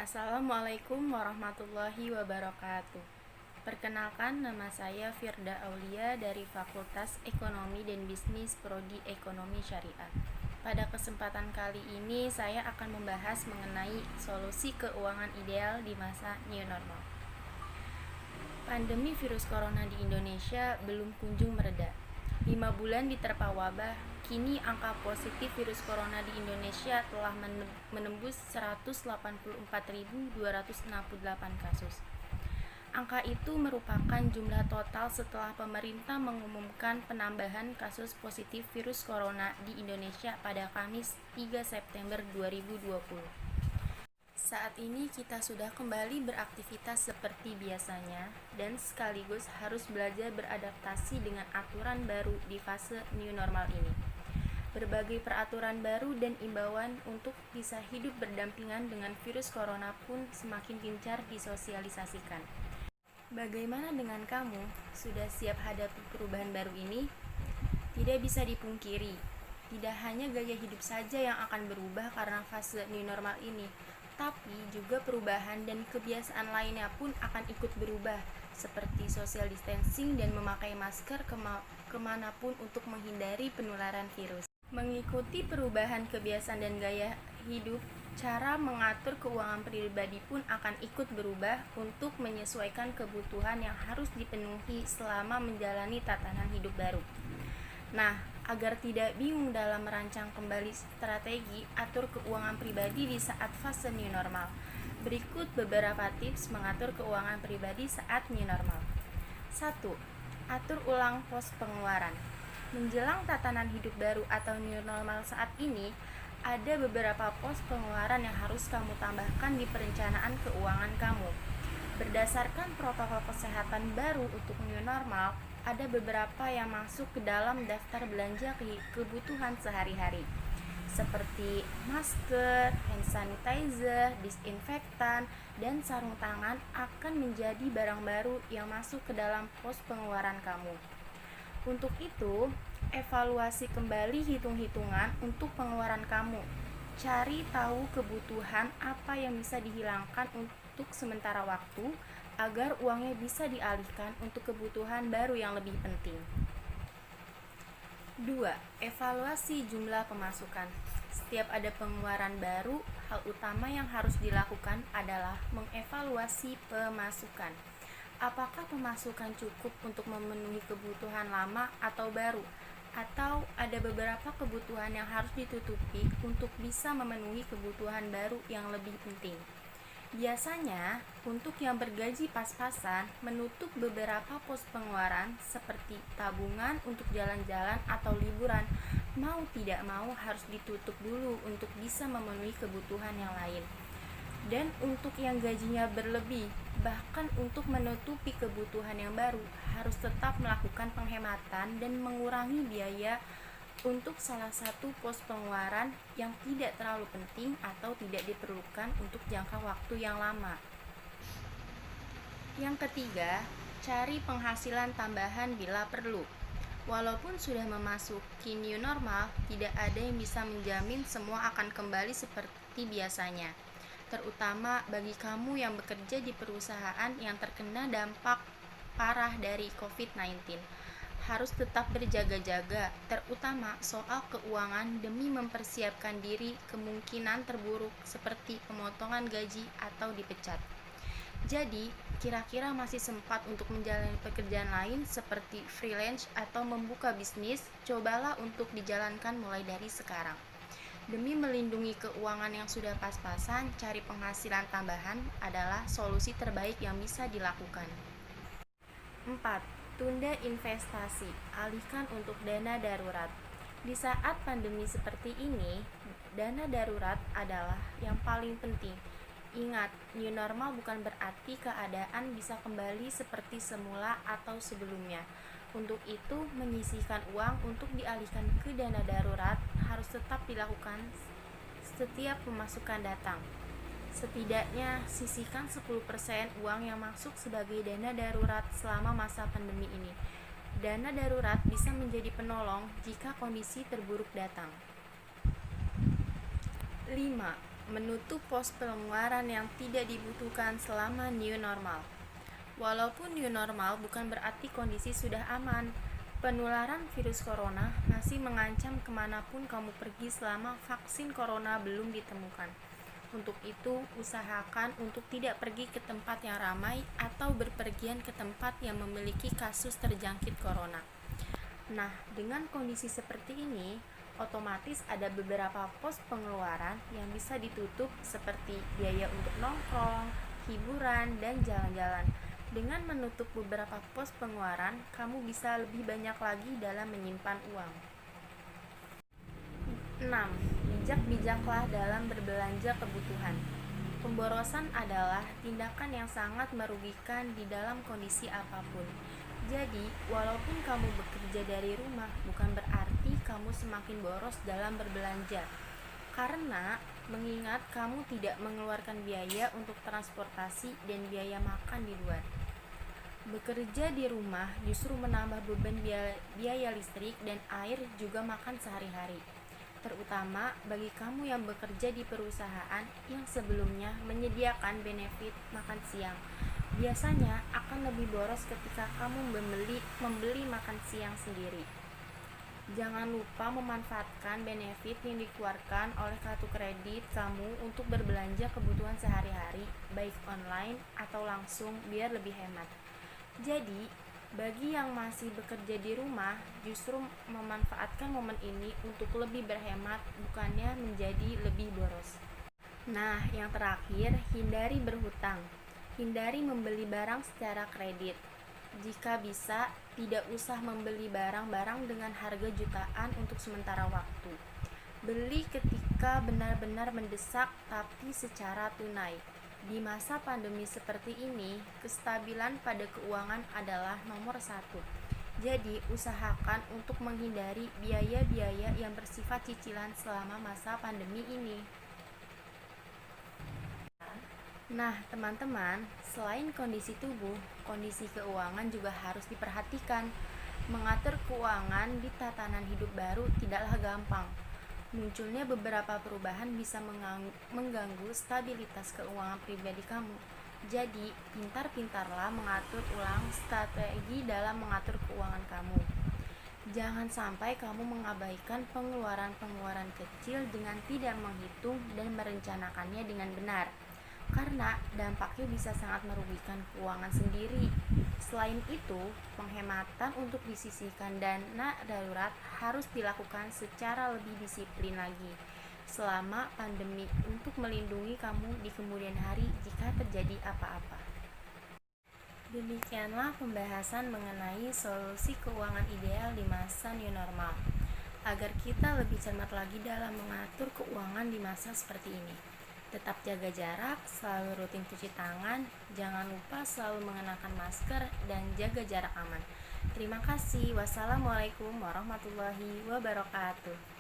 Assalamualaikum warahmatullahi wabarakatuh. Perkenalkan, nama saya Firda Aulia dari Fakultas Ekonomi dan Bisnis Prodi Ekonomi Syariah. Pada kesempatan kali ini saya akan membahas mengenai solusi keuangan ideal di masa new normal. Pandemi virus corona di Indonesia belum kunjung mereda. 5 bulan diterpa wabah, kini angka positif virus corona di Indonesia telah menembus 184.268 kasus. Angka itu merupakan jumlah total setelah pemerintah mengumumkan penambahan kasus positif virus corona di Indonesia pada Kamis 3 September 2020. Saat ini kita sudah kembali beraktivitas seperti biasanya dan sekaligus harus belajar beradaptasi dengan aturan baru di fase new normal ini. Berbagai peraturan baru dan imbauan untuk bisa hidup berdampingan dengan virus corona pun semakin gencar disosialisasikan. Bagaimana dengan kamu? Sudah siap hadapi perubahan baru ini? Tidak bisa dipungkiri, tidak hanya gaya hidup saja yang akan berubah karena fase new normal ini, tapi juga perubahan dan kebiasaan lainnya pun akan ikut berubah, seperti social distancing dan memakai masker kemanapun untuk menghindari penularan virus. Mengikuti perubahan kebiasaan dan gaya hidup, cara mengatur keuangan pribadi pun akan ikut berubah untuk menyesuaikan kebutuhan yang harus dipenuhi selama menjalani tatanan hidup baru. Nah, agar tidak bingung dalam merancang kembali strategi atur keuangan pribadi di saat fase new normal, berikut beberapa tips mengatur keuangan pribadi saat new normal. 1. Atur ulang pos pengeluaran. Menjelang tatanan hidup baru atau new normal saat ini, ada beberapa pos pengeluaran yang harus kamu tambahkan di perencanaan keuangan kamu. Berdasarkan protokol kesehatan baru untuk new normal, ada beberapa yang masuk ke dalam daftar belanja kebutuhan sehari-hari, seperti masker, hand sanitizer, disinfektan, dan sarung tangan akan menjadi barang baru yang masuk ke dalam pos pengeluaran kamu. Untuk itu, evaluasi kembali hitung-hitungan untuk pengeluaran kamu. Cari tahu kebutuhan apa yang bisa dihilangkan untuk sementara waktu, agar uangnya bisa dialihkan untuk kebutuhan baru yang lebih penting. 2. Evaluasi jumlah pemasukan. Setiap ada pengeluaran baru, hal utama yang harus dilakukan adalah mengevaluasi pemasukan. Apakah pemasukan cukup untuk memenuhi kebutuhan lama atau baru? Atau ada beberapa kebutuhan yang harus ditutupi untuk bisa memenuhi kebutuhan baru yang lebih penting. Biasanya, untuk yang bergaji pas-pasan, menutup beberapa pos pengeluaran seperti tabungan untuk jalan-jalan atau liburan, mau tidak mau harus ditutup dulu untuk bisa memenuhi kebutuhan yang lain. Dan untuk yang gajinya berlebih, bahkan untuk menutupi kebutuhan yang baru, harus tetap melakukan penghematan dan mengurangi biaya untuk salah satu pos pengeluaran yang tidak terlalu penting atau tidak diperlukan untuk jangka waktu yang lama. Yang ketiga, cari penghasilan tambahan bila perlu. Walaupun sudah memasuki new normal, tidak ada yang bisa menjamin semua akan kembali seperti biasanya, terutama bagi kamu yang bekerja di perusahaan yang terkena dampak parah dari COVID-19. Harus tetap berjaga-jaga, terutama soal keuangan demi mempersiapkan diri kemungkinan terburuk seperti pemotongan gaji atau dipecat. Jadi, kira-kira masih sempat untuk menjalani pekerjaan lain seperti freelance atau membuka bisnis, cobalah untuk dijalankan mulai dari sekarang. Demi melindungi keuangan yang sudah pas-pasan, cari penghasilan tambahan adalah solusi terbaik yang bisa dilakukan. 4. Tunda investasi, alihkan untuk dana darurat. Di saat pandemi seperti ini, dana darurat adalah yang paling penting. Ingat, new normal bukan berarti keadaan bisa kembali seperti semula atau sebelumnya. Untuk itu, menyisihkan uang untuk dialihkan ke dana darurat harus tetap dilakukan setiap pemasukan datang. Setidaknya sisihkan 10% uang yang masuk sebagai dana darurat selama masa pandemi ini. Dana darurat bisa menjadi penolong jika kondisi terburuk datang. 5. Menutup pos pengeluaran yang tidak dibutuhkan selama new normal. Walaupun new normal bukan berarti kondisi sudah aman, penularan virus corona masih mengancam kemanapun kamu pergi selama vaksin corona belum ditemukan. Untuk itu, usahakan untuk tidak pergi ke tempat yang ramai atau berpergian ke tempat yang memiliki kasus terjangkit corona. Nah, dengan kondisi seperti ini, otomatis ada beberapa pos pengeluaran yang bisa ditutup seperti biaya untuk nongkrong, hiburan, dan jalan-jalan. Dengan menutup beberapa pos pengeluaran, kamu bisa lebih banyak lagi dalam menyimpan uang. 6. Bijak-bijaklah dalam berbelanja kebutuhan. Pemborosan adalah tindakan yang sangat merugikan di dalam kondisi apapun. Jadi, walaupun kamu bekerja dari rumah, bukan berarti kamu semakin boros dalam berbelanja. Karena mengingat kamu tidak mengeluarkan biaya untuk transportasi dan biaya makan di luar. Bekerja di rumah justru menambah beban biaya listrik dan air juga makan sehari-hari. Terutama bagi kamu yang bekerja di perusahaan yang sebelumnya menyediakan benefit makan siang. Biasanya akan lebih boros ketika kamu membeli makan siang sendiri. Jangan lupa memanfaatkan benefit yang dikeluarkan oleh kartu kredit kamu untuk berbelanja kebutuhan sehari-hari, baik online atau langsung, biar lebih hemat. Jadi, bagi yang masih bekerja di rumah, justru memanfaatkan momen ini untuk lebih berhemat, bukannya menjadi lebih boros. Nah, yang terakhir, hindari berhutang. Hindari membeli barang secara kredit. Jika bisa, tidak usah membeli barang-barang dengan harga jutaan untuk sementara waktu. Beli ketika benar-benar mendesak, tapi secara tunai. Di masa pandemi seperti ini, kestabilan pada keuangan adalah nomor satu. Jadi, usahakan untuk menghindari biaya-biaya yang bersifat cicilan selama masa pandemi ini. Nah, teman-teman, selain kondisi tubuh, kondisi keuangan juga harus diperhatikan. Mengatur keuangan di tatanan hidup baru tidaklah gampang. Munculnya beberapa perubahan bisa mengganggu stabilitas keuangan pribadi kamu. Jadi, pintar-pintarlah mengatur ulang strategi dalam mengatur keuangan kamu. Jangan sampai kamu mengabaikan pengeluaran-pengeluaran kecil dengan tidak menghitung dan merencanakannya dengan benar, karena dampaknya bisa sangat merugikan keuangan sendiri. Selain itu, penghematan untuk disisihkan dana darurat harus dilakukan secara lebih disiplin lagi selama pandemi untuk melindungi kamu di kemudian hari jika terjadi apa-apa. Demikianlah pembahasan mengenai solusi keuangan ideal di masa new normal, agar kita lebih cermat lagi dalam mengatur keuangan di masa seperti ini. Tetap jaga jarak, selalu rutin cuci tangan, jangan lupa selalu mengenakan masker, dan jaga jarak aman. Terima kasih. Wassalamualaikum warahmatullahi wabarakatuh.